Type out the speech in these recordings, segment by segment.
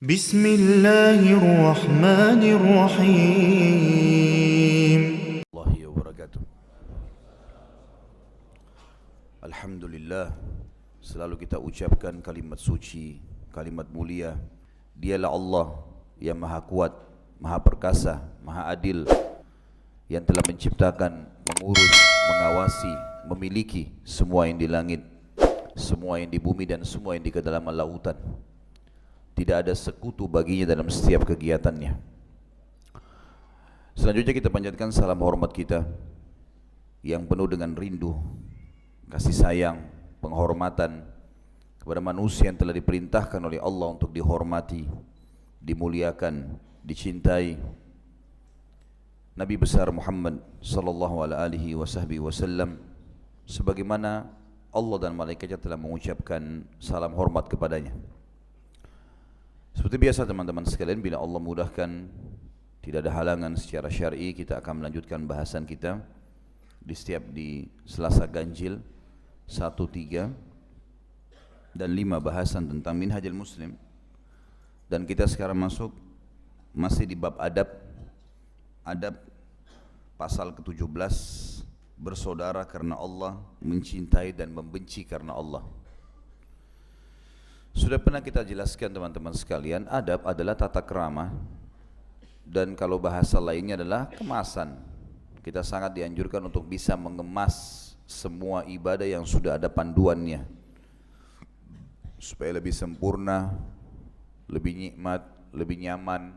Bismillahirrahmanirrahim. Warahmatullahi wabarakatuh. Alhamdulillah, selalu kita ucapkan kalimat suci, kalimat mulia. Dialah Allah yang maha kuat, maha perkasa, maha adil, yang telah menciptakan, mengurus, mengawasi, memiliki semua yang di langit, semua yang di bumi dan semua yang di kedalaman lautan. Tidak ada sekutu baginya dalam setiap kegiatannya. Selanjutnya kita panjatkan salam hormat kita yang penuh dengan rindu, kasih sayang, penghormatan kepada manusia yang telah diperintahkan oleh Allah untuk dihormati, dimuliakan, dicintai. Nabi besar Muhammad sallallahu alaihi wasallam, sebagaimana Allah dan malaikatnya telah mengucapkan salam hormat kepadanya. Seperti biasa teman-teman sekalian, bila Allah mudahkan, tidak ada halangan secara syar'i, kita akan melanjutkan bahasan kita di Selasa Ganjil 1, 3 dan 5 bahasan tentang Minhajul Muslim. Dan kita sekarang masih di bab adab pasal ke-17, bersaudara karena Allah, mencintai dan membenci karena Allah. Sudah pernah kita jelaskan teman-teman sekalian, adab adalah tata krama, dan kalau bahasa lainnya adalah kemasan. Kita sangat dianjurkan untuk bisa mengemas semua ibadah yang sudah ada panduannya, supaya lebih sempurna, lebih nikmat, lebih nyaman.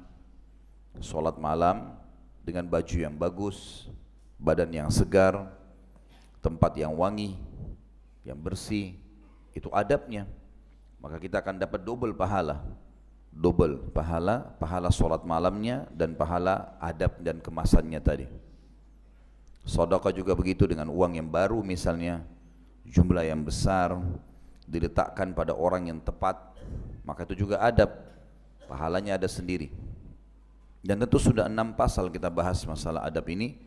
Sholat malam dengan baju yang bagus, badan yang segar, tempat yang wangi, yang bersih, itu adabnya. Maka kita akan dapat double pahala, pahala sholat malamnya dan pahala adab dan kemasannya tadi. Sedekah juga begitu, dengan uang yang baru misalnya, jumlah yang besar, diletakkan pada orang yang tepat, maka itu juga adab, pahalanya ada sendiri. Dan tentu sudah 6 pasal kita bahas masalah adab ini,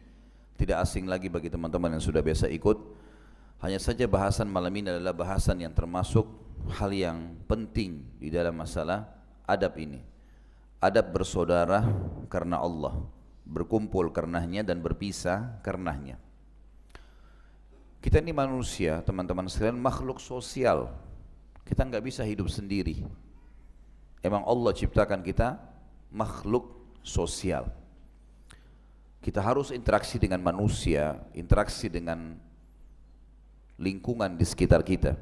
tidak asing lagi bagi teman-teman yang sudah biasa ikut. Hanya saja bahasan malam ini adalah bahasan yang termasuk hal yang penting di dalam masalah adab ini. Adab bersaudara karena Allah, berkumpul karenanya dan berpisah karenanya. Kita ini manusia teman-teman sekalian, makhluk sosial. Kita nggak bisa hidup sendiri. Emang Allah ciptakan kita makhluk sosial. Kita harus interaksi dengan manusia, interaksi dengan lingkungan di sekitar kita.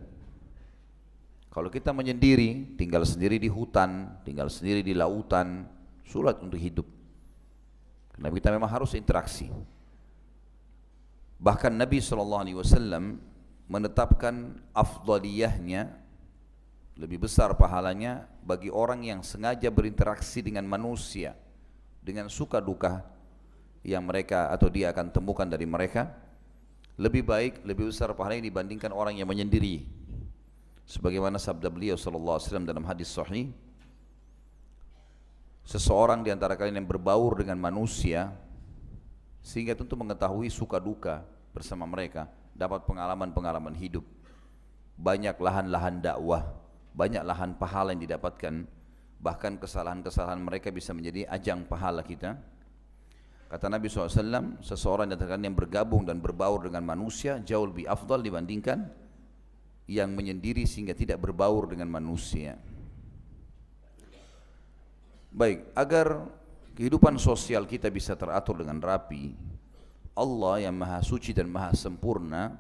Kalau kita menyendiri, tinggal sendiri di hutan, tinggal sendiri di lautan, sulit untuk hidup. Karena kita memang harus interaksi. Bahkan Nabi SAW menetapkan afdaliyahnya, lebih besar pahalanya bagi orang yang sengaja berinteraksi dengan manusia, dengan suka duka yang mereka atau dia akan temukan dari mereka, lebih baik, lebih besar pahalanya dibandingkan orang yang menyendiri. Sebagaimana sabda beliau SAW dalam hadis sahih, seseorang di antara kalian yang berbaur dengan manusia sehingga tentu mengetahui suka duka bersama mereka, dapat pengalaman-pengalaman hidup, banyak lahan-lahan dakwah, banyak lahan pahala yang didapatkan, bahkan kesalahan-kesalahan mereka bisa menjadi ajang pahala kita. Kata Nabi SAW, seseorang di antara kalian yang bergabung dan berbaur dengan manusia jauh lebih afdal dibandingkan yang menyendiri sehingga tidak berbaur dengan manusia. Baik, agar kehidupan sosial kita bisa teratur dengan rapi, Allah yang maha suci dan maha sempurna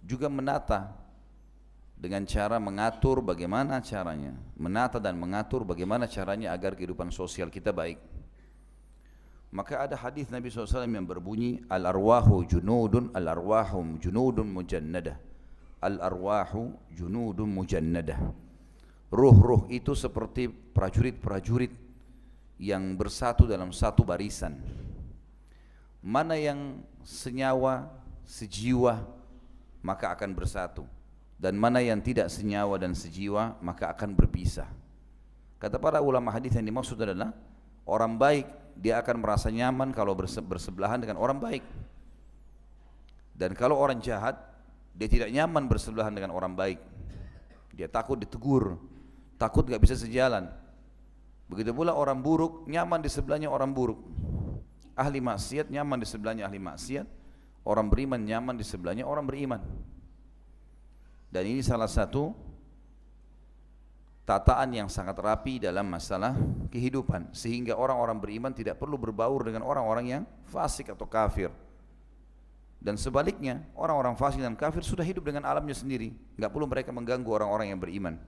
juga menata dengan cara mengatur bagaimana caranya, menata dan mengatur bagaimana caranya agar kehidupan sosial kita baik. Maka ada hadis Nabi SAW yang berbunyi, al-arwahu junudun mujannadah. Al-arwahu junudun mujannadah. Ruh-ruh itu seperti prajurit-prajurit yang bersatu dalam satu barisan. Mana yang senyawa, sejiwa, maka akan bersatu. Dan mana yang tidak senyawa dan sejiwa, maka akan berpisah. Kata para ulama hadis, yang dimaksud adalah orang baik, dia akan merasa nyaman kalau bersebelahan dengan orang baik. Dan kalau orang jahat, dia tidak nyaman bersebelahan dengan orang baik. Dia takut ditegur, takut gak bisa sejalan. Begitu pula orang buruk nyaman di sebelahnya orang buruk. Ahli maksiat nyaman di sebelahnya ahli maksiat. Orang beriman nyaman di sebelahnya orang beriman. Dan ini salah satu tataan yang sangat rapi dalam masalah kehidupan, sehingga orang-orang beriman tidak perlu berbaur dengan orang-orang yang fasik atau kafir. Dan sebaliknya, orang-orang fasik dan kafir sudah hidup dengan alamnya sendiri, nggak perlu mereka mengganggu orang-orang yang beriman.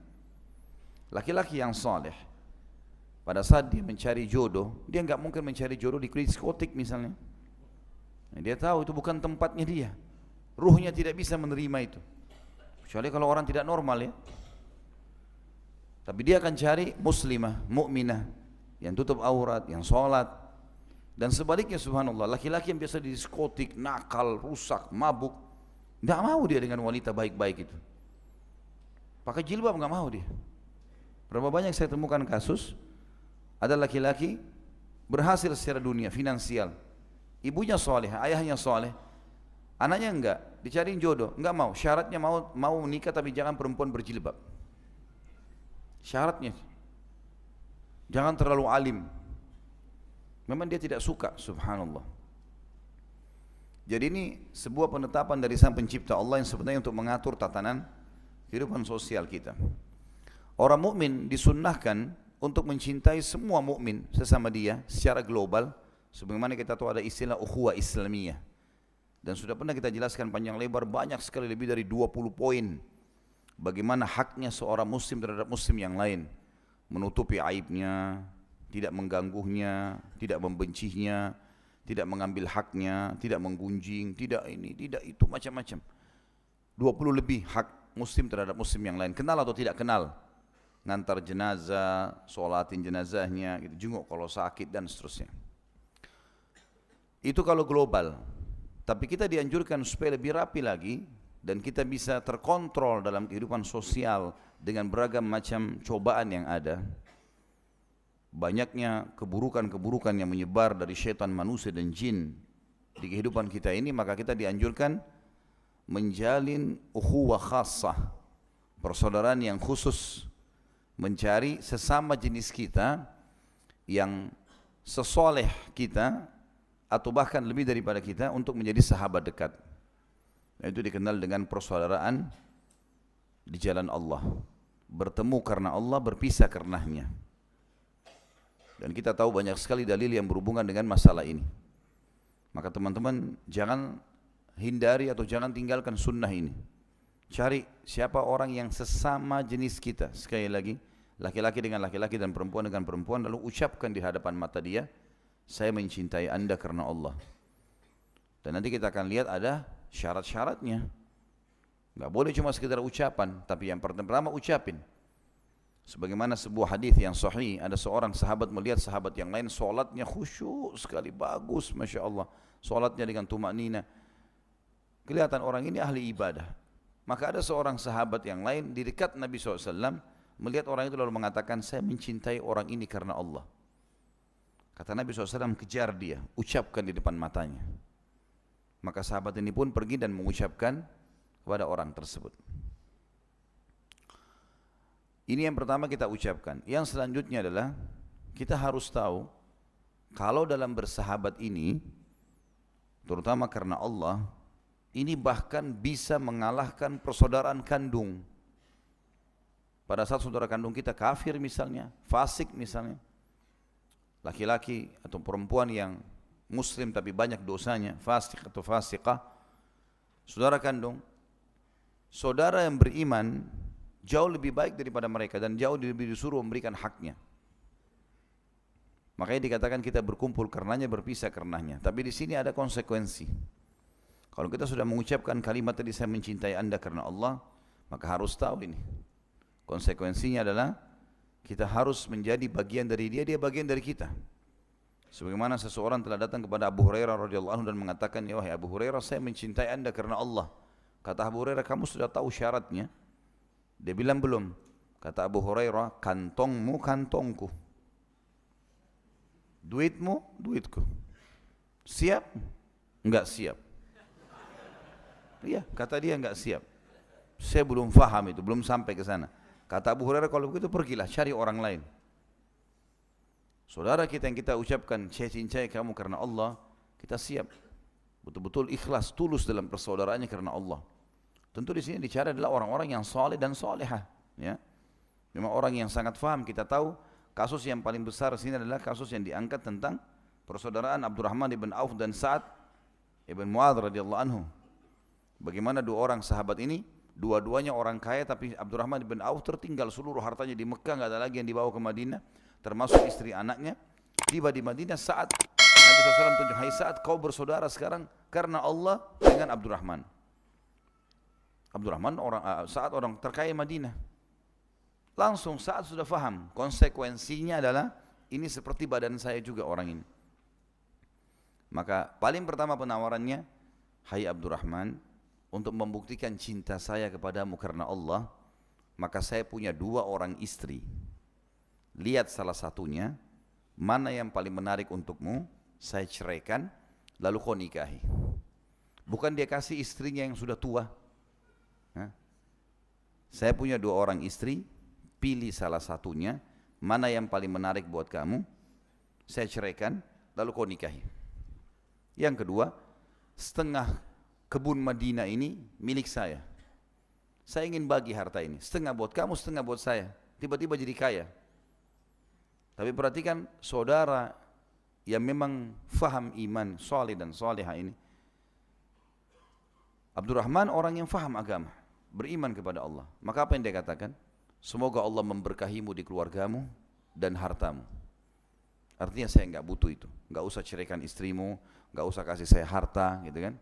Laki-laki yang saleh, pada saat dia mencari jodoh, dia nggak mungkin mencari jodoh di diskotik misalnya. Dia tahu itu bukan tempatnya dia, ruhnya tidak bisa menerima itu, kecuali kalau orang tidak normal ya. Tapi dia akan cari muslimah, mukminah, yang tutup aurat, yang sholat. Dan sebaliknya subhanallah, laki-laki yang biasa di diskotik, nakal, rusak, mabuk, tidak mau dia dengan wanita baik-baik itu. Pakai jilbab nggak mau dia. Berapa banyak saya temukan kasus, ada laki-laki berhasil secara dunia, finansial, ibunya soleh, ayahnya soleh, anaknya enggak, dicariin jodoh, enggak mau, syaratnya mau menikah tapi jangan perempuan berjilbab. Syaratnya jangan terlalu alim. Memang dia tidak suka, subhanallah. Jadi ini sebuah penetapan dari Sang Pencipta Allah yang sebenarnya untuk mengatur tatanan kehidupan sosial kita. Orang mukmin disunnahkan untuk mencintai semua mukmin sesama dia secara global, sebagaimana kita tahu ada istilah ukhuwah Islamiyah. Dan sudah pernah kita jelaskan panjang lebar, banyak sekali, lebih dari 20 poin bagaimana haknya seorang muslim terhadap muslim yang lain, menutupi aibnya, tidak mengganggunya, tidak membencinya, tidak mengambil haknya, tidak menggunjing, tidak ini, tidak itu, macam-macam. 20 lebih hak muslim terhadap muslim yang lain, kenal atau tidak kenal, ngantar jenazah, sholatin jenazahnya, gitu, jenguk kalau sakit dan seterusnya. Itu kalau global. Tapi kita dianjurkan supaya lebih rapi lagi dan kita bisa terkontrol dalam kehidupan sosial dengan beragam macam cobaan yang ada. Banyaknya keburukan-keburukan yang menyebar dari syaitan, manusia dan jin di kehidupan kita ini, maka kita dianjurkan menjalin ukhuwah khassah, persaudaraan yang khusus, mencari sesama jenis kita yang sesoleh kita atau bahkan lebih daripada kita untuk menjadi sahabat dekat. Itu dikenal dengan persaudaraan di jalan Allah, bertemu karena Allah, berpisah karenanya. Dan kita tahu banyak sekali dalil yang berhubungan dengan masalah ini. Maka teman-teman jangan hindari atau jangan tinggalkan sunnah ini. Cari siapa orang yang sesama jenis kita. Sekali lagi, laki-laki dengan laki-laki dan perempuan dengan perempuan, lalu ucapkan di hadapan mata dia, saya mencintai anda karena Allah. Dan nanti kita akan lihat ada syarat-syaratnya. Gak boleh cuma sekedar ucapan, tapi yang pertama ucapin. Sebagaimana sebuah hadis yang sahih, ada seorang sahabat melihat sahabat yang lain solatnya khusyuk sekali, bagus, masya Allah, solatnya dengan tumaknina, kelihatan orang ini ahli ibadah. Maka ada seorang sahabat yang lain di dekat Nabi SAW melihat orang itu lalu mengatakan, saya mencintai orang ini karena Allah. Kata Nabi SAW, kejar dia, ucapkan di depan matanya. Maka sahabat ini pun pergi dan mengucapkan kepada orang tersebut. Ini yang pertama kita ucapkan. Yang selanjutnya adalah kita harus tahu kalau dalam bersahabat ini, terutama karena Allah, ini bahkan bisa mengalahkan persaudaraan kandung. Pada saat saudara kandung kita kafir misalnya, fasik misalnya, laki-laki atau perempuan yang muslim tapi banyak dosanya, fasik atau fasikah, saudara kandung, saudara yang beriman jauh lebih baik daripada mereka dan jauh lebih disuruh memberikan haknya. Makanya dikatakan kita berkumpul karenanya, berpisah karenanya. Tapi di sini ada konsekuensi. Kalau kita sudah mengucapkan kalimat tadi, saya mencintai anda karena Allah, maka harus tahu ini. Konsekuensinya adalah kita harus menjadi bagian dari dia, dia bagian dari kita. Sebagaimana seseorang telah datang kepada Abu Hurairah radhiyallahu anhu dan mengatakan, ya wahai Abu Hurairah, saya mencintai anda karena Allah. Kata Abu Hurairah, kamu sudah tahu syaratnya? Dia bilang belum. Kata Abu Hurairah, kantongmu kantongku, duitmu duitku. Siap? Enggak siap. Iya, kata dia enggak siap. Saya belum faham itu, belum sampai ke sana. Kata Abu Hurairah, kalau begitu pergilah cari orang lain. Saudara kita yang kita ucapkan saya cintai kamu karena Allah, kita siap betul-betul ikhlas, tulus dalam persaudaraannya karena Allah. Tentu di sini dicari adalah orang-orang yang saleh dan salehah, ya. Memang orang yang sangat faham. Kita tahu kasus yang paling besar di sini adalah kasus yang diangkat tentang persaudaraan Abdurrahman ibn Auf dan Sa'ad ibn Mu'adz radhiyallahu anhu. Bagaimana dua orang sahabat ini, dua-duanya orang kaya, tapi Abdurrahman ibn Auf tertinggal seluruh hartanya di Mekah, nggak ada lagi yang dibawa ke Madinah, termasuk istri anaknya. Tiba di Madinah saat Nabi SAW tunjuk, hai Sa'ad, kau bersaudara sekarang karena Allah dengan Abdurrahman. Abdurrahman Sa'ad orang terkaya Madinah. Langsung Sa'ad sudah faham konsekuensinya adalah ini seperti badan saya juga orang ini. Maka paling pertama penawarannya, hai Abdurrahman, untuk membuktikan cinta saya kepadamu karena Allah, maka saya punya dua orang istri. Lihat salah satunya, mana yang paling menarik untukmu, saya ceraikan, lalu kau nikahi. Bukan dia kasih istrinya yang sudah tua. Saya punya dua orang istri, pilih salah satunya, mana yang paling menarik buat kamu, saya ceraikan, lalu kau nikahi. Yang kedua, setengah kebun Madinah ini milik saya. Saya ingin bagi harta ini, setengah buat kamu, setengah buat saya. Tiba-tiba jadi kaya. Tapi perhatikan saudara yang memang faham iman, saleh dan salihah ini. Abdurrahman orang yang faham agama, beriman kepada Allah. Maka apa yang dia katakan? Semoga Allah memberkahimu di keluargamu dan hartamu. Artinya saya enggak butuh itu. Enggak usah ceraikan istrimu, enggak usah kasih saya harta, gitu kan?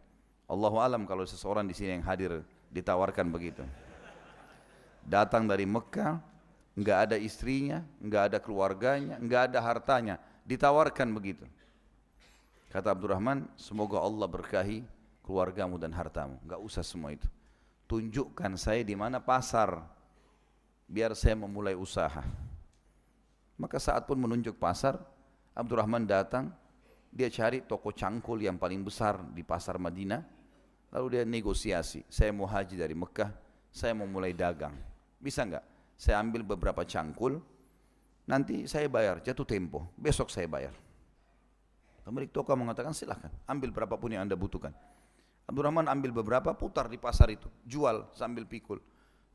Allahu alam kalau seseorang di sini yang hadir ditawarkan begitu. Datang dari Mekah, enggak ada istrinya, enggak ada keluarganya, enggak ada hartanya, ditawarkan begitu. Kata Abdurrahman, semoga Allah berkahi keluargamu dan hartamu. Enggak usah semua itu. Tunjukkan saya di mana pasar, biar saya memulai usaha. Maka saat pun menunjuk pasar, Abdurrahman datang, dia cari toko cangkul yang paling besar di pasar Madinah, lalu dia negosiasi, saya mau haji dari Mekah, saya mau mulai dagang, bisa enggak? Saya ambil beberapa cangkul, nanti saya bayar, jatuh tempo, besok saya bayar. Pemilik toko mengatakan silahkan, ambil berapapun yang anda butuhkan. Abdurrahman ambil beberapa, putar di pasar itu, jual sambil pikul.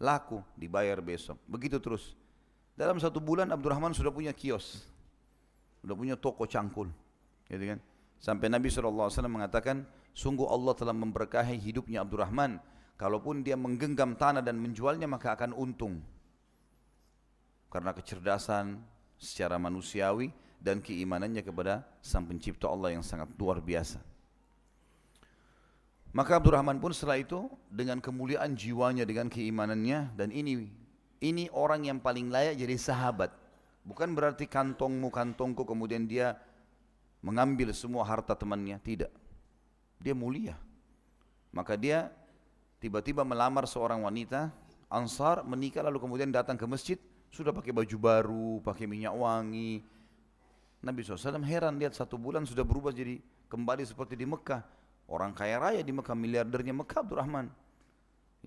Laku, dibayar besok, begitu terus. Dalam 1 bulan Abdurrahman sudah punya kios, sudah punya toko cangkul, gitu kan? Sampai Nabi SAW mengatakan, sungguh Allah telah memberkahi hidupnya Abdurrahman. Kalaupun dia menggenggam tanah dan menjualnya maka akan untung, karena kecerdasan secara manusiawi dan keimanannya kepada Sang Pencipta Allah yang sangat luar biasa. Maka Abdurrahman pun setelah itu dengan kemuliaan jiwanya, dengan keimanannya, dan ini orang yang paling layak jadi sahabat. Bukan berarti kantongmu kantongku kemudian dia mengambil semua harta temannya, tidak. Dia mulia. Maka dia tiba-tiba melamar seorang wanita Ansar, menikah, lalu kemudian datang ke masjid, sudah pakai baju baru, pakai minyak wangi. Nabi SAW heran lihat 1 bulan sudah berubah jadi kembali seperti di Mekah. Orang kaya raya di Mekah, miliardernya Mekah Abdurrahman.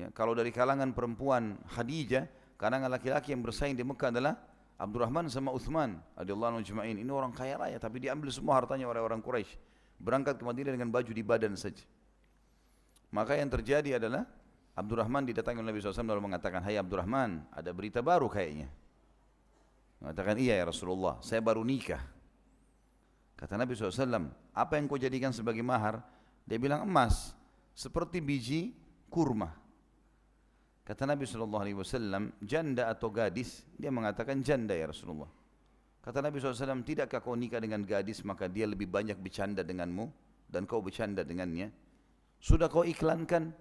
Ya, kalau dari kalangan perempuan Khadijah, kalangan laki-laki yang bersaing di Mekah adalah Abdurrahman sama Uthman radhiyallahu anhum ajma'in. Ini orang kaya raya tapi diambil semua hartanya oleh orang Quraisy. Berangkat ke Madinah dengan baju di badan saja. Maka yang terjadi adalah Abdurrahman didatangi oleh Nabi SAW lalu mengatakan, hai Abdurrahman, ada berita baru kayaknya. Mengatakan, iya ya Rasulullah, saya baru nikah. Kata Nabi SAW, apa yang kau jadikan sebagai mahar? Dia bilang emas, seperti biji kurma. Kata Nabi SAW, janda atau gadis? Dia mengatakan janda ya Rasulullah. Kata Nabi SAW, tidakkah kau nikah dengan gadis maka dia lebih banyak bercanda denganmu dan kau bercanda dengannya? Sudah kau iklankan?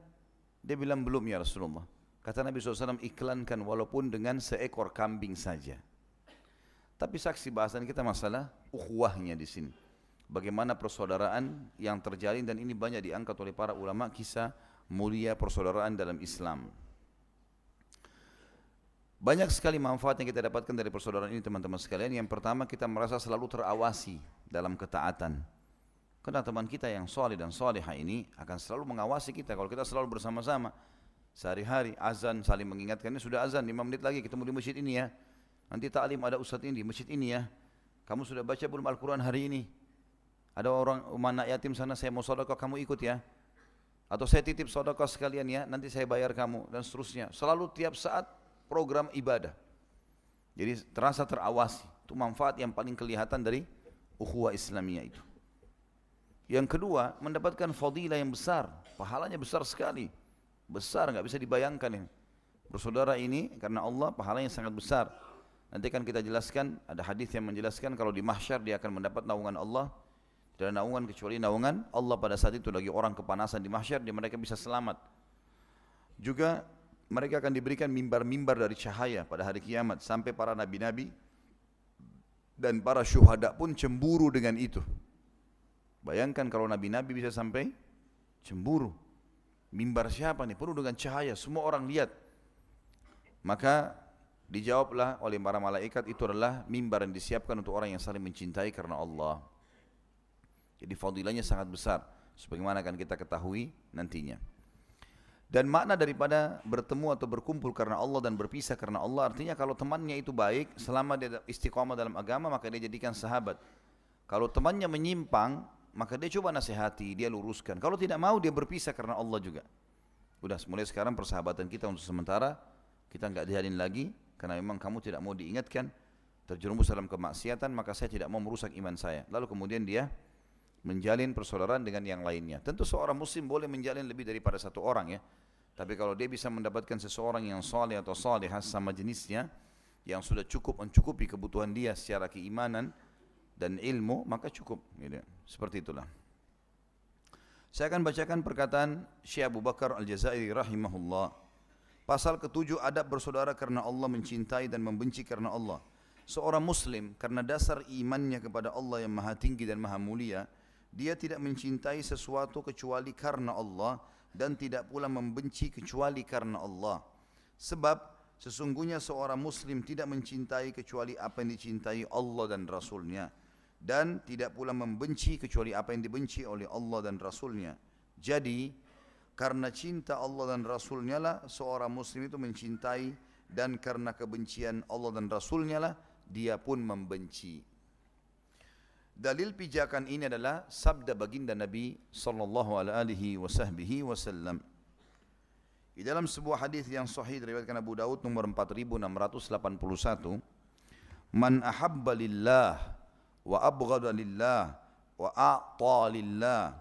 Dia bilang belum ya Rasulullah. Kata Nabi SAW, iklankan walaupun dengan seekor kambing saja. Tapi saksi bahasan kita masalah ukhuwahnya di sini. Bagaimana persaudaraan yang terjalin, dan ini banyak diangkat oleh para ulama, kisah mulia persaudaraan dalam Islam. Banyak sekali manfaat yang kita dapatkan dari persaudaraan ini teman-teman sekalian. Yang pertama, kita merasa selalu terawasi dalam ketaatan. Karena teman kita yang soleh dan solehah ini akan selalu mengawasi kita. Kalau kita selalu bersama-sama, sehari-hari azan saling mengingatkan, ini sudah azan 5 menit lagi ketemu di masjid ini ya. Nanti ta'lim ada ustadz ini di masjid ini ya. Kamu sudah baca belum Al-Quran hari ini? Ada orang anak yatim sana, saya mau sedekah, kamu ikut ya. Atau saya titip sedekah sekalian ya, nanti saya bayar kamu, dan seterusnya. Selalu tiap saat program ibadah. Jadi terasa terawasi. Itu manfaat yang paling kelihatan dari ukhuwah Islamiyah itu. Yang kedua, mendapatkan fadilah yang besar. Pahalanya besar sekali. Besar, nggak bisa dibayangkan ini. Bersaudara ini karena Allah pahalanya sangat besar. Nanti kan kita jelaskan, ada hadis yang menjelaskan kalau di mahsyar dia akan mendapat naungan Allah. Tidak ada naungan kecuali naungan Allah pada saat itu. Lagi orang kepanasan di mahsyar, mereka bisa selamat. Juga mereka akan diberikan mimbar-mimbar dari cahaya pada hari kiamat. Sampai para nabi-nabi dan para syuhada pun cemburu dengan itu. Bayangkan kalau nabi-nabi bisa sampai cemburu. Mimbar siapa nih? Penuh dengan cahaya, semua orang lihat. Maka dijawablah oleh para malaikat, itu adalah mimbar yang disiapkan untuk orang yang saling mencintai karena Allah. Jadi fadilahnya sangat besar, sebagaimana akan kita ketahui nantinya. Dan makna daripada bertemu atau berkumpul karena Allah dan berpisah karena Allah, artinya kalau temannya itu baik, selama dia istiqamah dalam agama, maka dia jadikan sahabat. Kalau temannya menyimpang, maka dia coba nasihati, dia luruskan. Kalau tidak mau, dia berpisah karena Allah juga. Udah, mulai sekarang persahabatan kita untuk sementara, kita enggak dihalin lagi, karena memang kamu tidak mau diingatkan, terjerumus dalam kemaksiatan, maka saya tidak mau merusak iman saya. Lalu kemudian dia menjalin persaudaraan dengan yang lainnya. Tentu seorang muslim boleh menjalin lebih daripada satu orang ya. Tapi kalau dia bisa mendapatkan seseorang yang saleh atau salihah sama jenisnya, yang sudah cukup mencukupi kebutuhan dia secara keimanan dan ilmu, maka cukup. Gitu. Seperti itulah. Saya akan bacakan perkataan Syekh Abu Bakar Al-Jazairi rahimahullah. Pasal ke-7, adab bersaudara karena Allah, mencintai dan membenci karena Allah. Seorang muslim karena dasar imannya kepada Allah yang maha tinggi dan maha mulia, dia tidak mencintai sesuatu kecuali karena Allah dan tidak pula membenci kecuali karena Allah. Sebab sesungguhnya seorang muslim tidak mencintai kecuali apa yang dicintai Allah dan Rasulnya, dan tidak pula membenci kecuali apa yang dibenci oleh Allah dan Rasulnya. Jadi karena cinta Allah dan Rasulnya lah seorang muslim itu mencintai, dan karena kebencian Allah dan Rasulnya lah dia pun membenci. Dalil pijakan ini adalah sabda baginda Nabi sallallahu alaihi wasallam. Di dalam sebuah hadis yang sahih diriwayatkan Abu Daud nomor 4681, "Man ahabba lillah wa abghada lillah wa a'ta lillah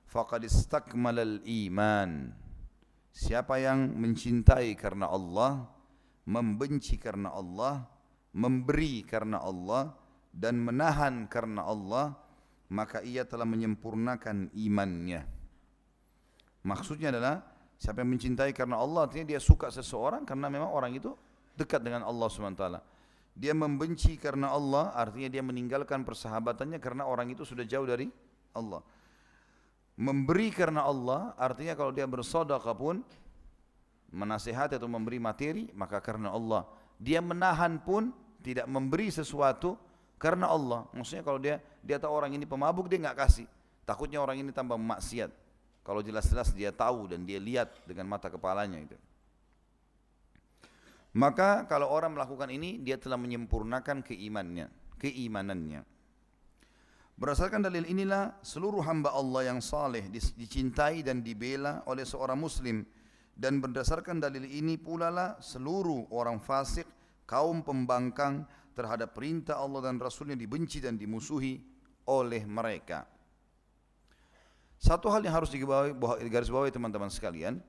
faqad istakmala al-iman." Siapa yang mencintai karena Allah, membenci karena Allah, memberi karena Allah, dan menahan karena Allah, maka ia telah menyempurnakan imannya. Maksudnya adalah siapa yang mencintai karena Allah, artinya dia suka seseorang karena memang orang itu dekat dengan Allah SWT. Dia membenci karena Allah, artinya dia meninggalkan persahabatannya karena orang itu sudah jauh dari Allah. Memberi karena Allah, artinya kalau dia bersedekah pun, menasihati atau memberi materi, maka karena Allah. Dia menahan pun, tidak memberi sesuatu karena Allah. Maksudnya kalau dia tahu orang ini pemabuk, dia nggak kasih. Takutnya orang ini tambah maksiat. Kalau jelas-jelas dia tahu dan dia lihat dengan mata kepalanya itu. Maka kalau orang melakukan ini, dia telah menyempurnakan keimanannya. Berdasarkan dalil inilah seluruh hamba Allah yang saleh dicintai dan dibela oleh seorang muslim, dan berdasarkan dalil ini pula lah seluruh orang fasik, kaum pembangkang terhadap perintah Allah dan Rasulnya dibenci dan dimusuhi oleh mereka. Satu hal yang harus digarisbawahi teman-teman sekalian,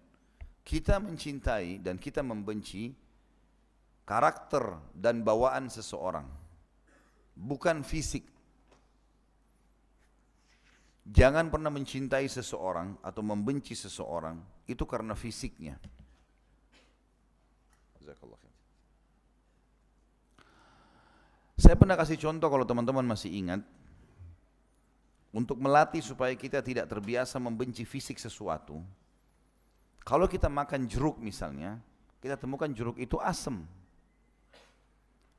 kita mencintai dan kita membenci karakter dan bawaan seseorang, bukan fisik. Jangan pernah mencintai seseorang atau membenci seseorang itu karena fisiknya. Jazakallah khair. Saya pernah kasih contoh kalau teman-teman masih ingat, untuk melatih supaya kita tidak terbiasa membenci fisik sesuatu. Kalau kita makan jeruk misalnya, kita temukan jeruk itu asam.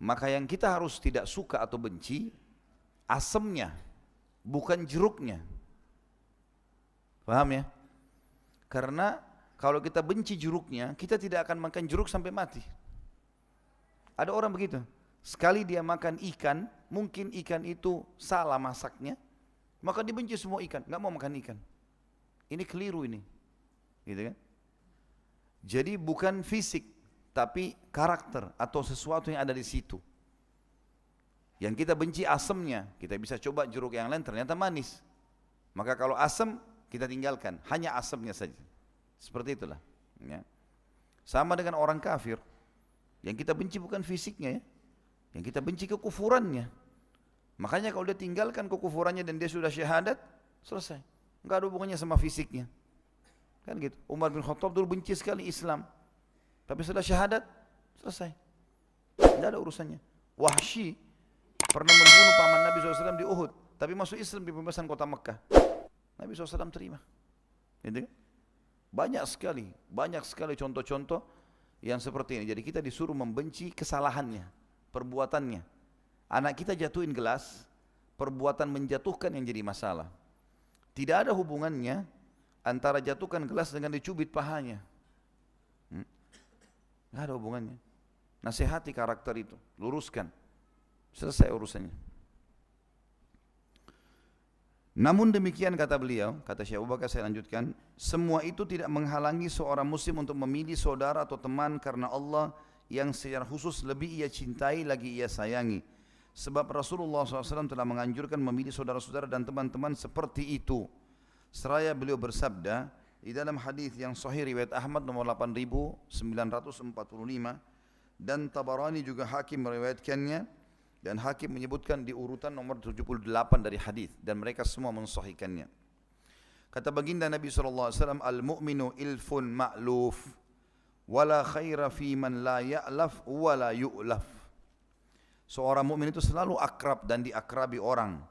Maka yang kita harus tidak suka atau benci, asamnya, bukan jeruknya. Paham ya? Karena kalau kita benci jeruknya, kita tidak akan makan jeruk sampai mati. Ada orang begitu. Sekali dia makan ikan, mungkin ikan itu salah masaknya, maka dibenci semua ikan, nggak mau makan ikan. Ini keliru ini, gitu kan? Jadi bukan fisik, tapi karakter atau sesuatu yang ada di situ. Yang kita benci asamnya, kita bisa coba jeruk yang lain ternyata manis. Maka kalau asam kita tinggalkan, hanya asamnya saja. Seperti itulah. Ya. Sama dengan orang kafir, yang kita benci bukan fisiknya ya. Yang kita benci kekufurannya. Makanya kalau dia tinggalkan kekufurannya dan dia sudah syahadat, selesai. Enggak ada hubungannya sama fisiknya. Kan gitu. Umar bin Khattab dulu benci sekali Islam. Tapi setelah syahadat, selesai. Tidak ada urusannya. Wahsy pernah membunuh paman Nabi SAW di Uhud. Tapi masuk Islam di pembebasan kota Mekah. Nabi SAW terima. Gitu kan? Banyak sekali contoh-contoh yang seperti ini. Jadi kita disuruh membenci kesalahannya. Perbuatannya. Anak kita jatuhin gelas, perbuatan menjatuhkan yang jadi masalah. Tidak ada hubungannya antara jatuhkan gelas dengan dicubit pahanya. Tidak ada hubungannya. Nasihati karakter itu, luruskan. Selesai urusannya. Namun demikian kata beliau, kata Syekh Abu Bakar, saya lanjutkan, semua itu tidak menghalangi seorang muslim untuk memilih saudara atau teman karena Allah yang secara khusus lebih ia cintai lagi ia sayangi. Sebab Rasulullah SAW telah menganjurkan memilih saudara-saudara dan teman-teman seperti itu. Seraya beliau bersabda di dalam hadis yang sahih riwayat Ahmad nomor 8945 dan Tabarani juga Hakim meriwayatkannya, dan Hakim menyebutkan di urutan nomor 78 dari hadis dan mereka semua mensahihkannya. Kata baginda Nabi SAW, al-mu'minu ilfun ma'luf wala khaira fi man la ya'laf wala yu'laf. Seorang mukmin itu selalu akrab dan diakrabi orang.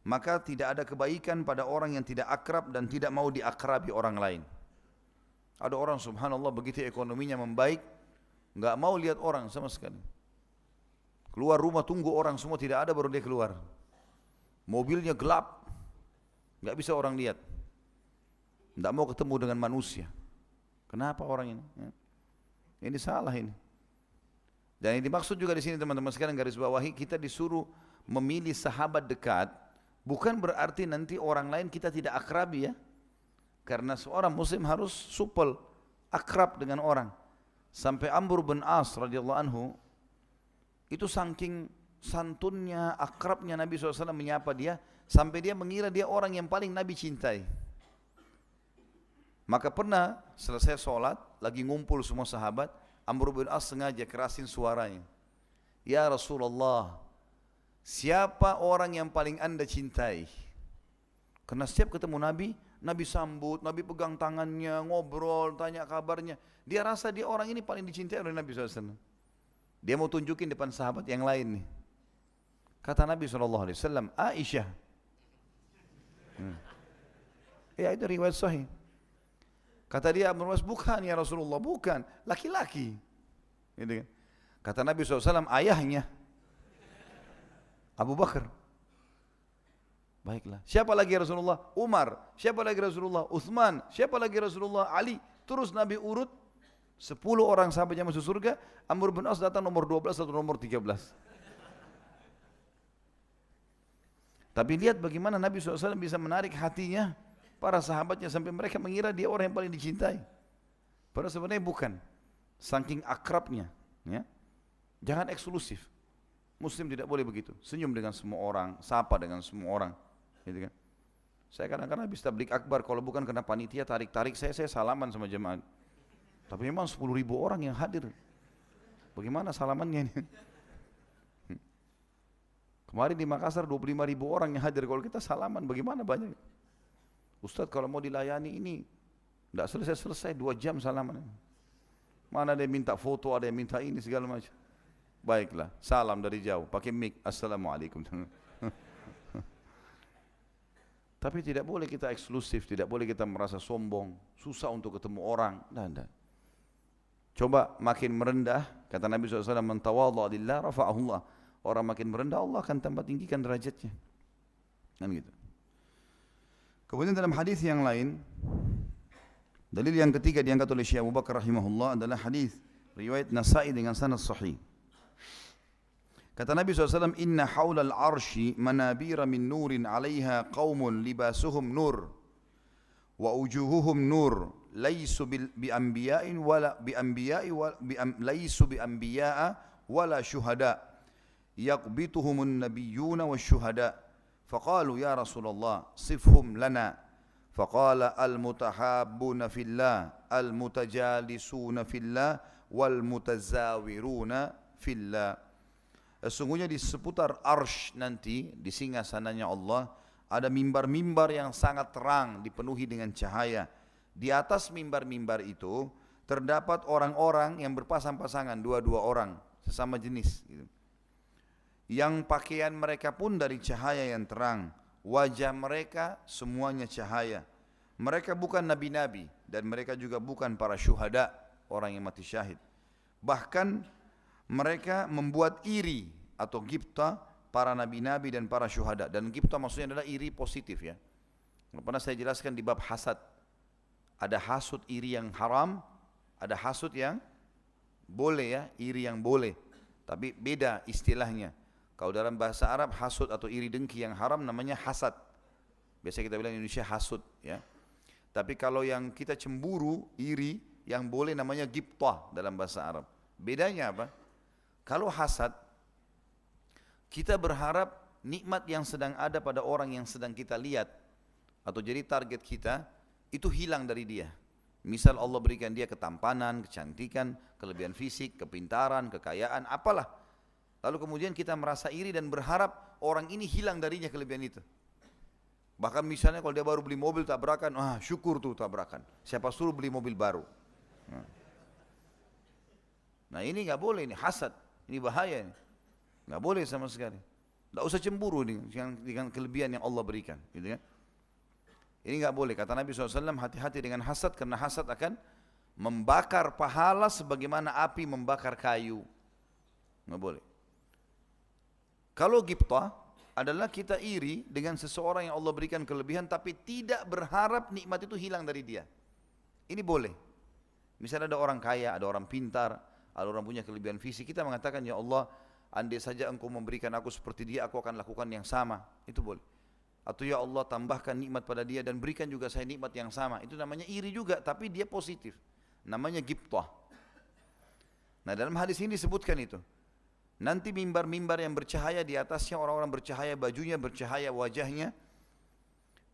Maka tidak ada kebaikan pada orang yang tidak akrab dan tidak mau diakrabi orang lain. Ada orang subhanallah begitu ekonominya membaik, enggak mau lihat orang sama sekali. Keluar rumah tunggu orang semua tidak ada baru dia keluar. Mobilnya gelap, enggak bisa orang lihat. Enggak mau ketemu dengan manusia. Kenapa orang ini? Ini salah ini. Dan yang dimaksud juga di sini teman-teman sekalian garis bawahi, kita disuruh memilih sahabat dekat, bukan berarti nanti orang lain kita tidak akrabi ya. Karena seorang muslim harus supel, akrab dengan orang. Sampai Amr bin As radhiyallahu anhu itu saking santunnya, akrabnya Nabi SAW menyapa dia, sampai dia mengira dia orang yang paling Nabi cintai. Maka pernah selesai sholat, lagi ngumpul semua sahabat, Amr bin As sengaja kerasin suaranya. Ya Rasulullah, siapa orang yang paling anda cintai? Karena setiap ketemu Nabi, Nabi sambut, Nabi pegang tangannya, ngobrol, tanya kabarnya. Dia rasa dia orang ini paling dicintai oleh Nabi SAW. Dia mau tunjukin depan sahabat yang lain nih. Kata Nabi SAW, Aisyah. Ya itu riwayat sahih. Kata dia, bukan ya Rasulullah, bukan, laki-laki. Gitu kan. Kata Nabi SAW, ayahnya Abu Bakar. Baiklah. Siapa lagi Rasulullah? Umar. Siapa lagi Rasulullah? Uthman. Siapa lagi Rasulullah? Ali. Terus Nabi urut 10 orang sahabatnya masuk surga. Amr bin As datang nomor 12 atau nomor 13. Tapi lihat bagaimana Nabi SAW bisa menarik hatinya para sahabatnya sampai mereka mengira dia orang yang paling dicintai. Padahal sebenarnya bukan. Saking akrabnya. Ya. Jangan eksklusif. Muslim tidak boleh begitu. Senyum dengan semua orang, sapa dengan semua orang. Gitu kan? Saya kadang-kadang habis tablik akbar, kalau bukan kena panitia tarik-tarik saya salaman sama jemaat. Tapi memang 10.000 orang yang hadir. Bagaimana salamannya ini? Kemarin di Makassar 25.000 orang yang hadir, kalau kita salaman bagaimana banyak? Ustadz kalau mau dilayani ini tidak selesai-selesai 2 jam salaman. Mana ada yang minta foto, ada yang minta ini segala macam. Baiklah, salam dari jauh, pakai mic, assalamualaikum. Tapi tidak boleh kita eksklusif, tidak boleh kita merasa sombong, susah untuk ketemu orang. Tidak. Coba makin merendah, kata Nabi SAW, man tawadha lillah rafa'ahullah. Orang makin merendah, Allah akan tambah tinggikan derajatnya. Kan gitu. Kemudian dalam hadis yang lain, dalil yang ketiga diangkat oleh Syekh Abu Bakar rahimahullah adalah hadis riwayat Nasa'i dengan sanad sahih. Kata Nabi SAW, inna haulal arshi manabira min nurin alaiha qawmun libasuhum nur wa ujuhuhum nur laisu bi anbiya'in wala bi anbiya'i laisu bi anbiya'a wala syuhada yaqbituhumun nabiyyuna wasyuhada faqalu ya Rasulullah sifhum lana faqala al-mutahabbuna fillah al-mutajalisuna fillah wal mutazawiruna fillah. Sesungguhnya di seputar arsh nanti, di singgasananya Allah, ada mimbar-mimbar yang sangat terang, dipenuhi dengan cahaya. Di atas mimbar-mimbar itu, terdapat orang-orang yang berpasang-pasangan, dua-dua orang, sesama jenis. Yang pakaian mereka pun dari cahaya yang terang. Wajah mereka semuanya cahaya. Mereka bukan nabi-nabi, dan mereka juga bukan para syuhada, orang yang mati syahid. Bahkan mereka membuat iri atau gibta para nabi-nabi dan para syuhada. Dan gibta maksudnya adalah iri positif ya. Pernah saya jelaskan di bab hasad. Ada hasud iri yang haram, ada hasud yang boleh ya, iri yang boleh. Tapi beda istilahnya. Kalau dalam bahasa Arab hasud atau iri dengki yang haram namanya hasad. Biasa kita bilang Indonesia hasud ya. Tapi kalau yang kita cemburu, iri yang boleh namanya gibtah dalam bahasa Arab. Bedanya apa? Kalau hasad, kita berharap nikmat yang sedang ada pada orang yang sedang kita lihat atau jadi target kita itu hilang dari dia. Misal Allah berikan dia ketampanan, kecantikan, kelebihan fisik, kepintaran, kekayaan, apalah. Lalu kemudian kita merasa iri dan berharap orang ini hilang darinya kelebihan itu. Bahkan misalnya kalau dia baru beli mobil tabrakan, syukur tuh tabrakan. Siapa suruh beli mobil baru? Nah ini nggak boleh, ini hasad. Ini bahaya ini. Nggak boleh sama sekali. Nggak usah cemburu dengan kelebihan yang Allah berikan. Gitu kan? Ini nggak boleh. Kata Nabi SAW, hati-hati dengan hasad karena hasad akan membakar pahala sebagaimana api membakar kayu. Nggak boleh. Kalau gibtah adalah kita iri dengan seseorang yang Allah berikan kelebihan tapi tidak berharap nikmat itu hilang dari dia. Ini boleh. Misalnya ada orang kaya, ada orang pintar, ada orang punya kelebihan fisik, kita mengatakan ya Allah, andai saja engkau memberikan aku seperti dia, aku akan lakukan yang sama. Itu boleh. Atau ya Allah tambahkan nikmat pada dia dan berikan juga saya nikmat yang sama. Itu namanya iri juga, tapi dia positif. Namanya gibtah. Nah dalam hadis ini disebutkan itu. Nanti mimbar-mimbar yang bercahaya di atasnya, orang-orang bercahaya bajunya, bercahaya wajahnya.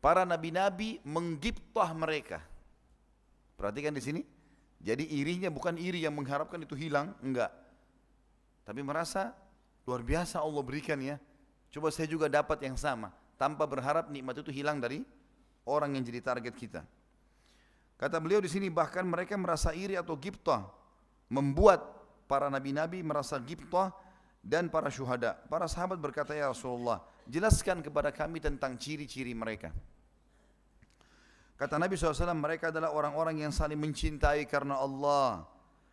Para nabi-nabi menggibtah mereka. Perhatikan di sini. Jadi irinya bukan iri yang mengharapkan itu hilang, enggak. Tapi merasa luar biasa Allah berikan ya. Coba saya juga dapat yang sama, tanpa berharap nikmat itu hilang dari orang yang jadi target kita. Kata beliau di sini bahkan mereka merasa iri atau gibtah, membuat para nabi-nabi merasa gibtah dan para syuhada. Para sahabat berkata ya Rasulullah, jelaskan kepada kami tentang ciri-ciri mereka. Kata Nabi SAW, mereka adalah orang-orang yang saling mencintai karena Allah.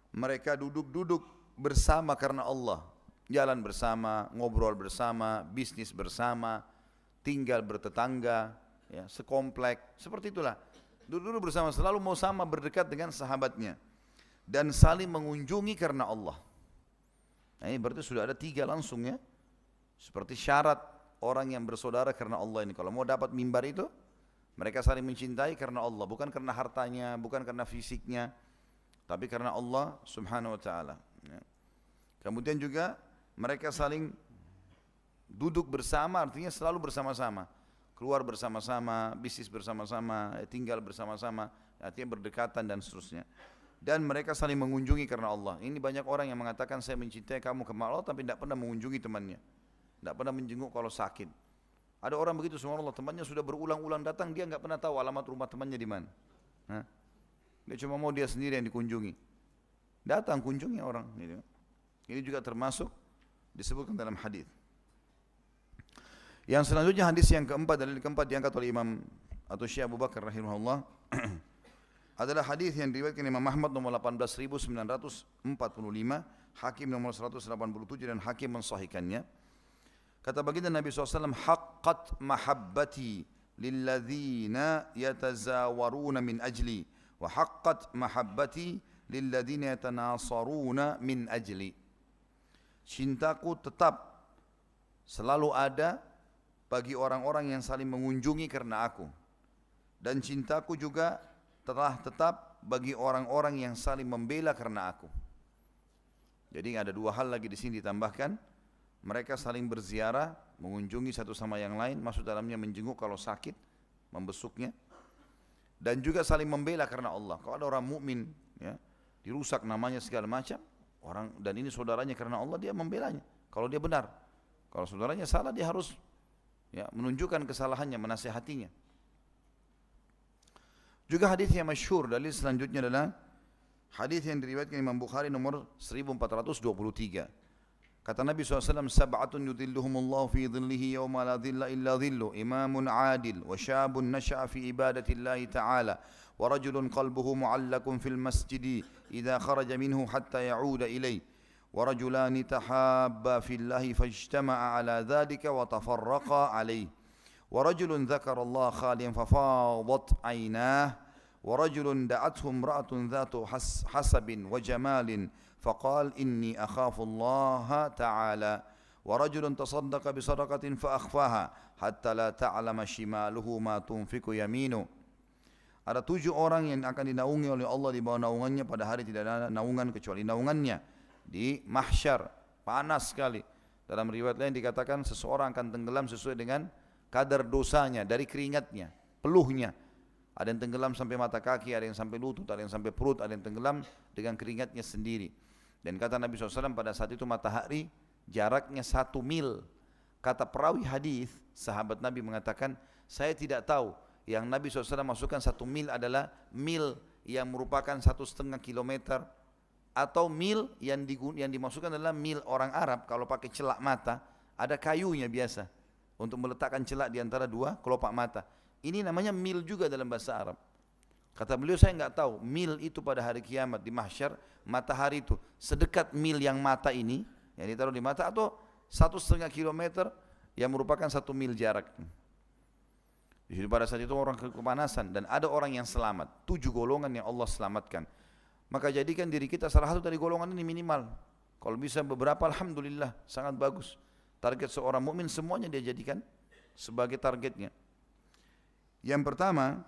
Mereka duduk-duduk bersama karena Allah. Jalan bersama, ngobrol bersama, bisnis bersama, tinggal bertetangga, ya, sekomplek, seperti itulah. Duduk-duduk bersama, selalu mau sama berdekat dengan sahabatnya. Dan saling mengunjungi karena Allah. Nah ini berarti sudah ada 3 langsung ya. Seperti syarat orang yang bersaudara karena Allah ini. Kalau mau dapat mimbar itu, mereka saling mencintai karena Allah, bukan karena hartanya, bukan karena fisiknya, tapi karena Allah Subhanahu wa taala. Kemudian juga mereka saling duduk bersama, artinya selalu bersama-sama. Keluar bersama-sama, bisnis bersama-sama, tinggal bersama-sama, artinya berdekatan dan seterusnya. Dan mereka saling mengunjungi karena Allah. Ini banyak orang yang mengatakan saya mencintai kamu karena Allah tapi tidak pernah mengunjungi temannya. Tidak pernah menjenguk kalau sakit. Ada orang begitu subhanallah, temannya sudah berulang-ulang datang, dia nggak pernah tahu alamat rumah temannya di mana. Dia cuma mau dia sendiri yang dikunjungi. Datang kunjungi orang. Ini juga termasuk disebutkan dalam hadis. Yang selanjutnya hadis yang keempat, dalil keempat diangkat oleh Imam atau Syekh Abu Bakar rahimahullah adalah hadis yang diriwayatkan Imam Ahmad nomor 18.945, Hakim nomor 187 dan Hakim mensahihkannya. Kata baginda Nabi SAW, haqqat mahabbati lilladzina yatazawaruna min ajli wa haqqat mahabbati lilladzina yatanasaruna min ajli. Cintaku tetap selalu ada bagi orang-orang yang saling mengunjungi karena aku. Dan cintaku juga telah tetap bagi orang-orang yang saling membela karena aku. Jadi ada dua hal lagi di sini ditambahkan. Mereka saling berziarah, mengunjungi satu sama yang lain, masuk dalamnya menjenguk kalau sakit, membesuknya. Dan juga saling membela karena Allah. Kalau ada orang mukmin, ya, dirusak namanya segala macam, orang dan ini saudaranya karena Allah, dia membelanya. Kalau dia benar, kalau saudaranya salah, dia harus ya menunjukkan kesalahannya, menasihatinya. Juga hadis yang masyhur, dalil selanjutnya adalah hadis yang diriwayatkan Imam Bukhari nomor 1423. Kata Nabi SAW, sab'atun yudhilluhumullahu fi dhillihi yawma la dhilla illa dhillu, imamun adil, wa syabun nasha'a fi ibadatillahi ta'ala, wa rajulun qalbuhu mu'allakun fil masjidi, idha kharaja minhu hatta ya'uda ilayh, wa rajulani tahabba fillahi fajtama'a ala dhalika wa tafarraqa alayh, wa rajulun dhakara Allah khaliyan fafadat aynah, wa rajulun da'athu imra'atun dhatu hasabin wa jamalin فقال إني أخاف الله تعالى ورجل تصدق بصدقة فأخفاها حتى لا تعلم شماله ما تنفق يمينه. Ada 7 orang yang akan dinaungi oleh Allah di bawah naungannya pada hari tidak ada naungan kecuali naungannya di mahsyar, panas sekali. Dalam riwayat lain dikatakan seseorang akan tenggelam sesuai dengan kadar dosanya dari keringatnya, peluhnya. Ada yang tenggelam sampai mata kaki, ada yang sampai lutut, ada yang sampai perut, ada yang tenggelam dengan keringatnya sendiri. Dan kata Nabi SAW pada saat itu matahari jaraknya 1 mil. Kata perawi hadis, sahabat Nabi mengatakan, saya tidak tahu yang Nabi SAW masukkan 1 mil adalah mil yang merupakan 1,5 kilometer atau mil yang dimasukkan adalah mil orang Arab. Kalau pakai celak mata ada kayunya biasa untuk meletakkan celak di antara dua kelopak mata. Ini namanya mil juga dalam bahasa Arab. Kata beliau, saya enggak tahu mil itu pada hari kiamat di mahsyar, matahari itu sedekat mil yang mata ini yang ditaruh di mata atau 1,5 kilometer yang merupakan 1 mil jarak. Jadi pada saat itu orang kepanasan dan ada orang yang selamat, 7 golongan yang Allah selamatkan. Maka jadikan diri kita salah satu dari golongan ini minimal. Kalau bisa beberapa, alhamdulillah, sangat bagus. Target seorang mukmin semuanya dia jadikan sebagai targetnya. Yang pertama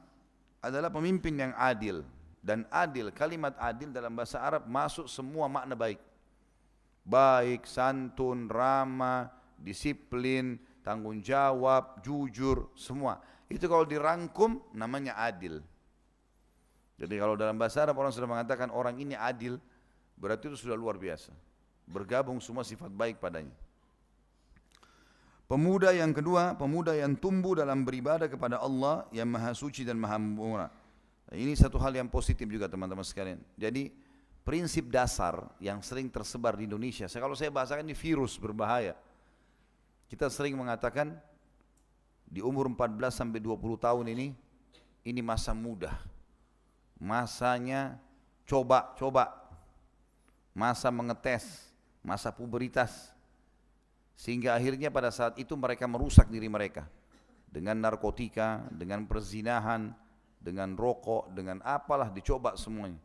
adalah pemimpin yang adil. Dan adil, kalimat adil dalam bahasa Arab masuk semua makna baik. Baik, santun, ramah, disiplin, tanggung jawab, jujur, semua. Itu kalau dirangkum namanya adil. Jadi kalau dalam bahasa Arab orang sudah mengatakan orang ini adil, berarti itu sudah luar biasa. Bergabung semua sifat baik padanya. Pemuda yang kedua, pemuda yang tumbuh dalam beribadah kepada Allah yang maha suci dan maha murah. Ini satu hal yang positif juga teman-teman sekalian. Jadi prinsip dasar yang sering tersebar di Indonesia, kalau saya bahasakan ini virus berbahaya. Kita sering mengatakan di umur 14 sampai 20 tahun ini masa muda. Masanya coba-coba. Masa mengetes, masa puberitas. Sehingga akhirnya pada saat itu mereka merusak diri mereka dengan narkotika, dengan perzinahan, dengan rokok, dengan apalah dicoba semuanya.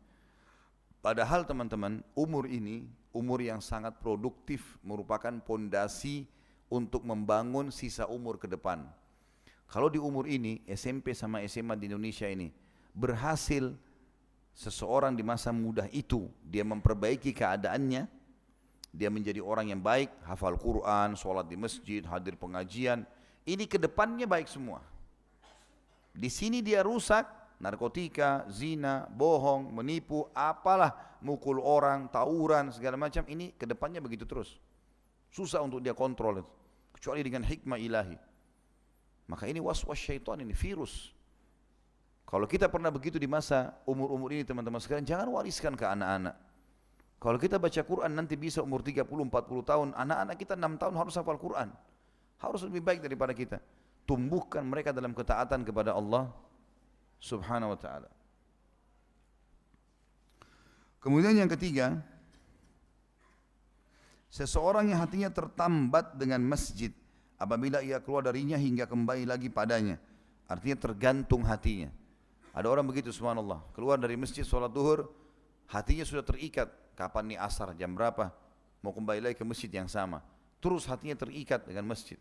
Padahal teman-teman, umur ini umur yang sangat produktif, merupakan pondasi untuk membangun sisa umur ke depan. Kalau di umur ini SMP sama SMA di Indonesia ini berhasil seseorang di masa muda itu dia memperbaiki keadaannya, dia menjadi orang yang baik, hafal Quran, sholat di masjid, hadir pengajian. Ini kedepannya baik semua. Di sini dia rusak, narkotika, zina, bohong, menipu, apalah, mukul orang, tawuran, segala macam. Ini kedepannya begitu terus. Susah untuk dia kontrol itu, kecuali dengan hikmah ilahi. Maka ini waswas syaitan, ini virus. Kalau kita pernah begitu di masa umur-umur ini teman-teman sekalian, jangan wariskan ke anak-anak. Kalau kita baca Quran nanti bisa umur 30-40 tahun, anak-anak kita 6 tahun harus hafal Quran. Harus lebih baik daripada kita. Tumbuhkan mereka dalam ketaatan kepada Allah Subhanahu wa ta'ala. Kemudian yang ketiga, seseorang yang hatinya tertambat dengan masjid apabila ia keluar darinya hingga kembali lagi padanya. Artinya tergantung hatinya. Ada orang begitu subhanallah, keluar dari masjid sholat duhur, hatinya sudah terikat. Kapan nih asar, jam berapa, mau kembali lagi ke masjid yang sama. terus hatinya terikat dengan masjid.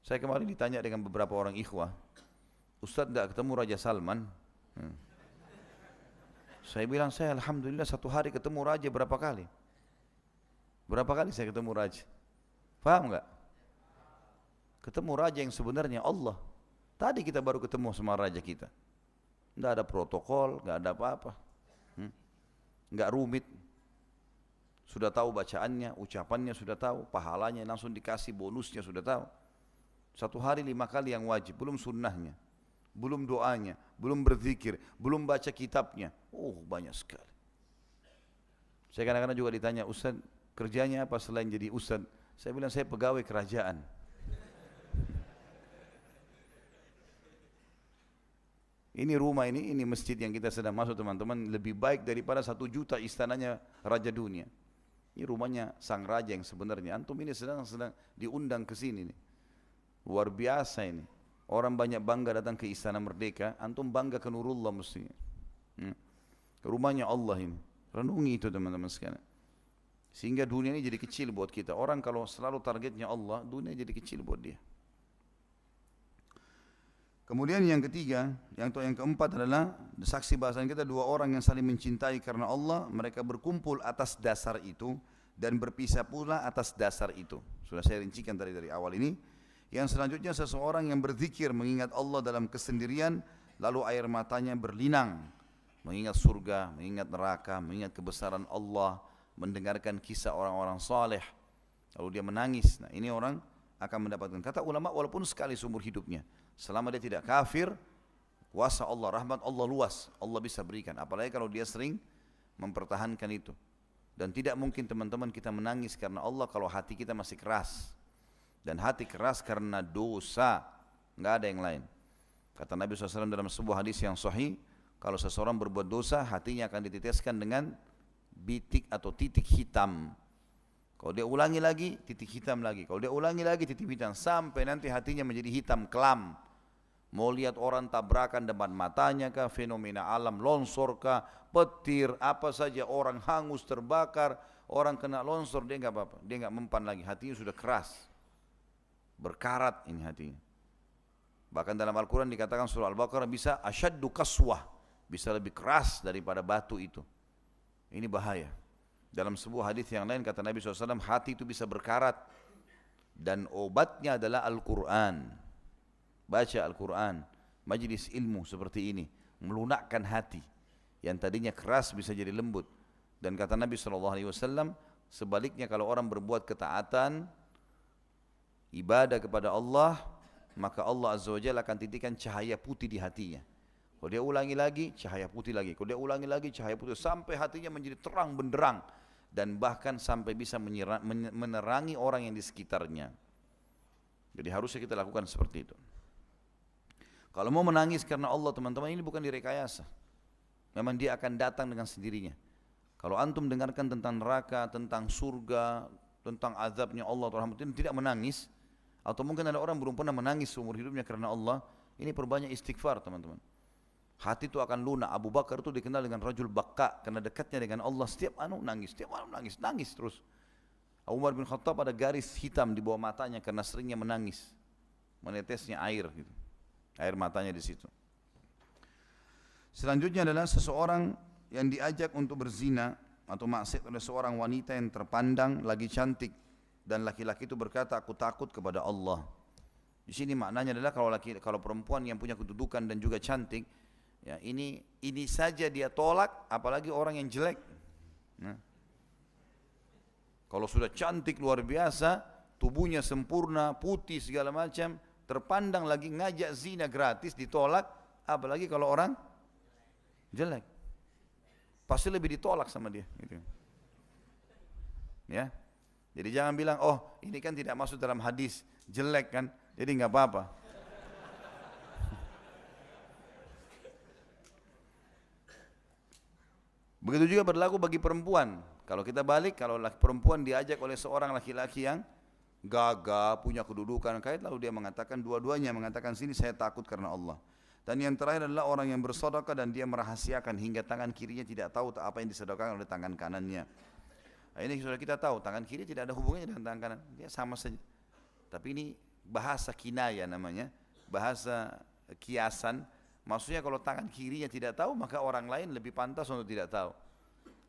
Saya kemarin ditanya dengan beberapa orang ikhwah, Ustadz enggak ketemu Raja Salman? Saya bilang, saya alhamdulillah satu hari ketemu Raja berapa kali? Berapa kali saya ketemu Raja? Paham enggak? Ketemu Raja yang sebenarnya Allah. Tadi kita baru ketemu sama Raja kita. Enggak ada protokol, enggak ada apa-apa. Enggak rumit. Sudah tahu bacaannya, ucapannya sudah tahu, pahalanya langsung dikasih, bonusnya sudah tahu. Satu hari 5 kali yang wajib, belum sunnahnya, belum doanya, belum berzikir, belum baca kitabnya. Oh, banyak sekali. Saya kadang-kadang juga ditanya, Ustaz, kerjanya apa selain jadi Ustaz? Saya bilang, saya pegawai kerajaan. Ini rumah ini masjid yang kita sedang masuk teman-teman, lebih baik daripada 1 juta istananya Raja Dunia. Ini rumahnya sang raja yang sebenarnya. Antum ini sedang diundang ke sini nih. Luar biasa ini. Orang banyak bangga datang ke Istana Merdeka, antum bangga ke Nurullah mestinya. Rumahnya Allah ini. Renungi itu teman-teman sekalian. Sehingga dunia ini jadi kecil buat kita. Orang kalau selalu targetnya Allah, dunia jadi kecil buat dia. Kemudian yang ketiga, yang keempat adalah saksi bahasan kita 2 orang yang saling mencintai karena Allah, mereka berkumpul atas dasar itu dan berpisah pula atas dasar itu. Sudah saya rincikan tadi dari awal ini. Yang selanjutnya seseorang yang berzikir mengingat Allah dalam kesendirian, lalu air matanya berlinang, mengingat surga, mengingat neraka, mengingat kebesaran Allah, mendengarkan kisah orang-orang saleh, lalu dia menangis. Nah, ini orang akan mendapatkan, kata ulama, walaupun sekali seumur hidupnya, selama dia tidak kafir, kuasa Allah, rahmat Allah luas, Allah bisa berikan. Apalagi kalau dia sering mempertahankan itu. Dan tidak mungkin teman-teman kita menangis karena Allah kalau hati kita masih keras. Dan hati keras karena dosa, enggak ada yang lain. Kata Nabi SAW dalam sebuah hadis yang sahih, kalau seseorang berbuat dosa, hatinya akan diteteskan dengan bitik atau titik hitam. Kalau dia ulangi lagi, titik hitam lagi. Kalau dia ulangi lagi, titik hitam. Sampai nanti hatinya menjadi hitam kelam. Mau lihat orang tabrakan depan matanya kah, fenomena alam, longsor kah, petir, apa saja, orang hangus, terbakar, orang kena longsor, dia enggak apa-apa. Dia enggak mempan lagi, hatinya sudah keras. Berkarat ini hatinya. Bahkan dalam Al-Quran dikatakan surah Al-Baqarah bisa asyaddu kaswah, bisa lebih keras daripada batu itu. Ini bahaya. Dalam sebuah hadis yang lain kata Nabi SAW, hati itu bisa berkarat dan obatnya adalah Al-Quran. Baca Al-Quran, majlis ilmu seperti ini, melunakkan hati yang tadinya keras bisa jadi lembut. Dan kata Nabi SAW, sebaliknya kalau orang berbuat ketaatan, ibadah kepada Allah, maka Allah Azza wa Jalla akan titikkan cahaya putih di hatinya. Kalau dia ulangi lagi, cahaya putih lagi. Kalau dia ulangi lagi, cahaya putih. Sampai hatinya menjadi terang benderang. Dan bahkan sampai bisa menerangi orang yang di sekitarnya. Jadi harusnya kita lakukan seperti itu. Kalau mau menangis karena Allah teman-teman, ini bukan direkayasa. Memang dia akan datang dengan sendirinya. Kalau antum dengarkan tentang neraka, tentang surga, tentang azabnya Allah atau rahmatnya, tidak menangis. Atau mungkin ada orang belum pernah menangis seumur hidupnya karena Allah. Ini perbanyak istighfar teman-teman. Hati itu akan lunak. Abu Bakar itu dikenal dengan rajul bakka karena dekatnya dengan Allah. Setiap nangis, setiap malam nangis, nangis terus. Umar bin Khattab ada garis hitam di bawah matanya karena seringnya menangis, menetesnya air gitu. Air matanya di situ. Selanjutnya adalah seseorang yang diajak untuk berzina atau maksiat oleh seorang wanita yang terpandang lagi cantik. Dan laki-laki itu berkata, aku takut kepada Allah. Di sini maknanya adalah kalau perempuan yang punya kedudukan dan juga cantik, ya ini saja dia tolak, apalagi orang yang jelek. Nah, kalau sudah cantik luar biasa, tubuhnya sempurna, putih segala macam, terpandang lagi ngajak zina gratis ditolak, apalagi kalau orang jelek, pasti lebih ditolak sama dia. Gitu. Ya. Jadi jangan bilang, oh ini kan tidak masuk dalam hadis, jelek kan, jadi nggak apa-apa. Begitu juga berlaku bagi perempuan. Kalau kita balik, kalau perempuan diajak oleh seorang laki-laki yang gagah, punya kedudukan, kait, lalu dia mengatakan, dua-duanya mengatakan sini saya takut karena Allah. Dan yang terakhir adalah orang yang bersedekah dan dia merahasiakan hingga tangan kirinya tidak tahu apa yang disedekahkan oleh tangan kanannya. Nah, ini sudah kita tahu, tangan kiri tidak ada hubungannya dengan tangan kanan, dia sama saja. Tapi ini bahasa kinaya namanya, bahasa kiasan. Maksudnya kalau tangan kirinya tidak tahu, maka orang lain lebih pantas untuk tidak tahu.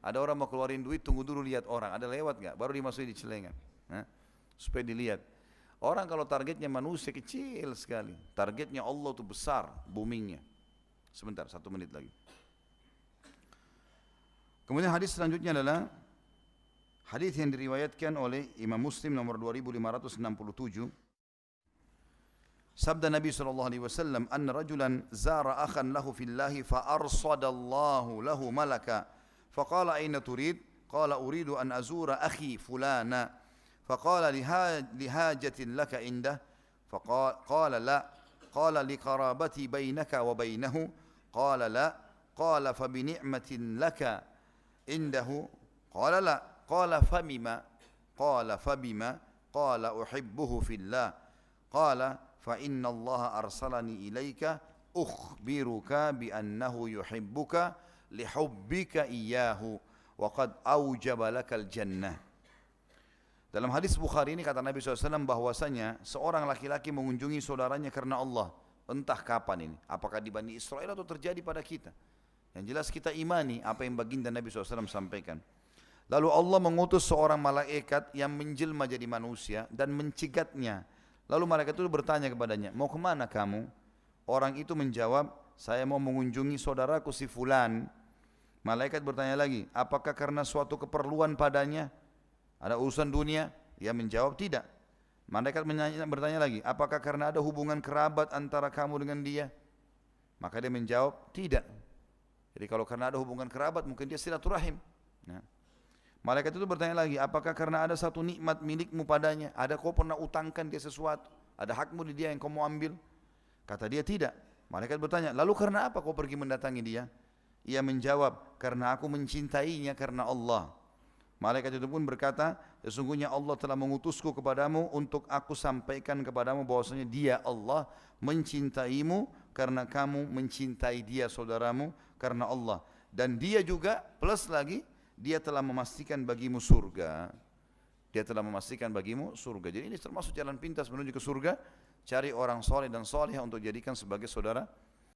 Ada orang mau keluarin duit, tunggu dulu lihat orang, ada lewat nggak, baru dimasukin di celengan, supaya dilihat. Orang kalau targetnya manusia kecil sekali, targetnya Allah itu besar, boomingnya. Sebentar, 1 menit lagi. Kemudian hadis selanjutnya adalah hadis yang diriwayatkan oleh Imam Muslim nomor 2567. Sabda Nabi SAW, "Anna rajulan zara akhan lahu fillahi fa arsadallahu lahu malaka. Faqala aina turid? Qala uridu an azura akhi fulana. Faqala lihajatin laka indah? Faqala la. Qala liqarabati bainaka wa bainahu. Qala la. Qala fa bini'matin laka indahu. Qala la. Qala famima. Qala fabima. Qala uhibbuhu fillah. Qala fa inna Allah arsalani ilaika ukhbiruka bi annahu yuhibbuka lihubbika iyyahu wa qad aujaba lakal jannah." Dalam hadis Bukhari ini kata Nabi SAW bahwasanya seorang laki-laki mengunjungi saudaranya karena Allah. Entah kapan ini, apakah di Bani Israel atau terjadi pada kita. Yang jelas kita imani apa yang baginda Nabi SAW sampaikan. Lalu Allah mengutus seorang malaikat yang menjelma jadi manusia dan mencegatnya. Lalu malaikat itu bertanya kepadanya, "Mau kemana kamu?" Orang itu menjawab, "Saya mau mengunjungi saudaraku si fulan." Malaikat bertanya lagi, "Apakah karena suatu keperluan padanya? Ada urusan dunia?" Dia menjawab, "Tidak." Malaikat bertanya lagi, "Apakah karena ada hubungan kerabat antara kamu dengan dia?" Maka dia menjawab, "Tidak." Jadi kalau karena ada hubungan kerabat mungkin dia silaturahim. Nah. Malaikat itu bertanya lagi, "Apakah karena ada satu nikmat milikmu padanya? Ada kau pernah utangkan dia sesuatu? Ada hakmu di dia yang kau mau ambil?" Kata dia, "Tidak." Malaikat bertanya, "Lalu karena apa kau pergi mendatangi dia?" Ia menjawab, "Karena aku mencintainya karena Allah." Malaikat itu pun berkata, "Sesungguhnya Allah telah mengutusku kepadamu untuk aku sampaikan kepadamu bahwasanya dia Allah mencintaimu karena kamu mencintai dia saudaramu karena Allah. Dan dia juga plus lagi, dia telah memastikan bagimu surga." Dia telah memastikan bagimu surga. Jadi ini termasuk jalan pintas menuju ke surga. Cari orang soleh dan soleh untuk jadikan sebagai saudara